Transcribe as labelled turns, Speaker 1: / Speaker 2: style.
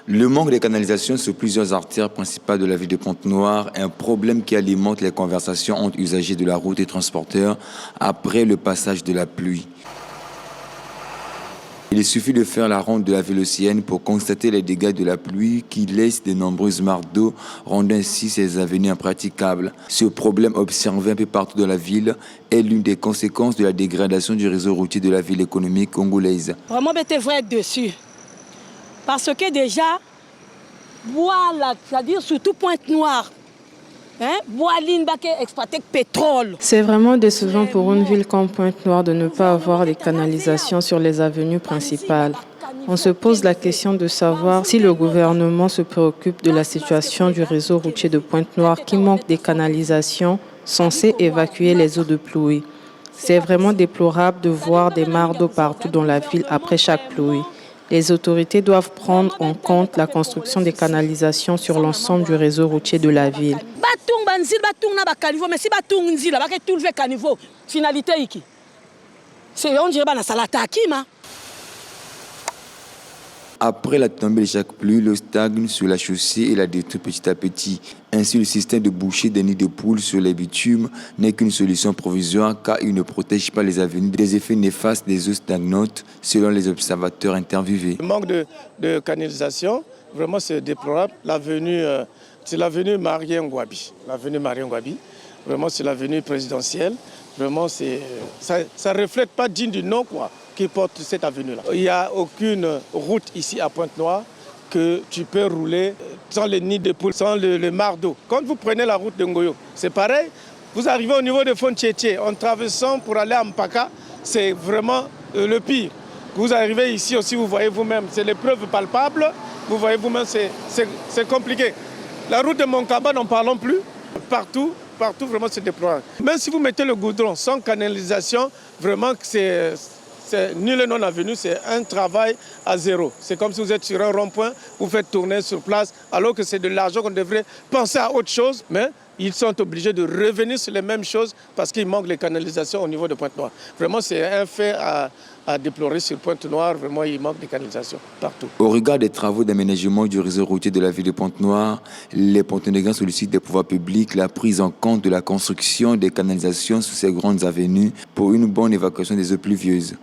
Speaker 1: Le manque de canalisation sur plusieurs artères principales de la ville de Pointe-Noire est un problème qui alimente les conversations entre usagers de la route et transporteurs après le passage de la pluie. Il suffit de faire la ronde de la Vélocienne pour constater les dégâts de la pluie qui laissent de nombreuses marques d'eau, rendant ainsi ces avenues impraticables. Ce problème observé un peu partout dans la ville est l'une des conséquences de la dégradation du réseau routier de la ville économique congolaise.
Speaker 2: Vraiment, je veux être dessus. Parce que déjà, voilà, c'est-à-dire surtout Pointe-Noire,
Speaker 3: c'est vraiment décevant pour une ville comme Pointe-Noire de ne pas avoir de canalisation sur les avenues principales. On se pose la question de savoir si le gouvernement se préoccupe de la situation du réseau routier de Pointe-Noire qui manque de canalisations censées évacuer les eaux de pluie. C'est vraiment déplorable de voir des mares d'eau partout dans la ville après chaque pluie. Les autorités doivent prendre en compte la construction des canalisations sur l'ensemble du réseau routier de la ville.
Speaker 1: Après la tombée de chaque pluie, l'eau stagne sur la chaussée et la détruit petit à petit. Ainsi, le système de boucher des nids de poules sur les bitumes n'est qu'une solution provisoire car il ne protège pas les avenues des effets néfastes des eaux stagnantes, selon les observateurs interviewés.
Speaker 4: Le manque de canalisation, vraiment c'est déplorable. C'est l'avenue Marien-Ngouabi. L'avenue Marien-Ngouabi, vraiment c'est l'avenue présidentielle. Vraiment, ça ne reflète pas digne du nom qui porte cette avenue-là. Il n'y a aucune route ici à Pointe-Noire que tu peux rouler sans les nids de poules, sans le mar d'eau. Quand vous prenez la route de Ngoyo, c'est pareil. Vous arrivez au niveau de Fontchétié, en traversant pour aller à Mpaka, c'est vraiment le pire. Vous arrivez ici aussi, vous voyez vous-même, c'est les preuves palpables. Vous voyez vous-même, c'est compliqué. La route de Moncaba, n'en parlons plus. Partout, vraiment, c'est déplorable. Même si vous mettez le goudron sans canalisation, vraiment, c'est nul et non avenu, c'est un travail à zéro. C'est comme si vous êtes sur un rond-point, vous faites tourner sur place, alors que c'est de l'argent qu'on devrait penser à autre chose. Mais ils sont obligés de revenir sur les mêmes choses parce qu'il manque les canalisations au niveau de Pointe-Noire. Vraiment, c'est un fait à déplorer sur Pointe-Noire. Vraiment, il manque de canalisations partout.
Speaker 1: Au regard des travaux d'aménagement du réseau routier de la ville de Pointe-Noire, les Pontenegans sollicitent des pouvoirs publics la prise en compte de la construction des canalisations sur ces grandes avenues pour une bonne évacuation des eaux pluvieuses.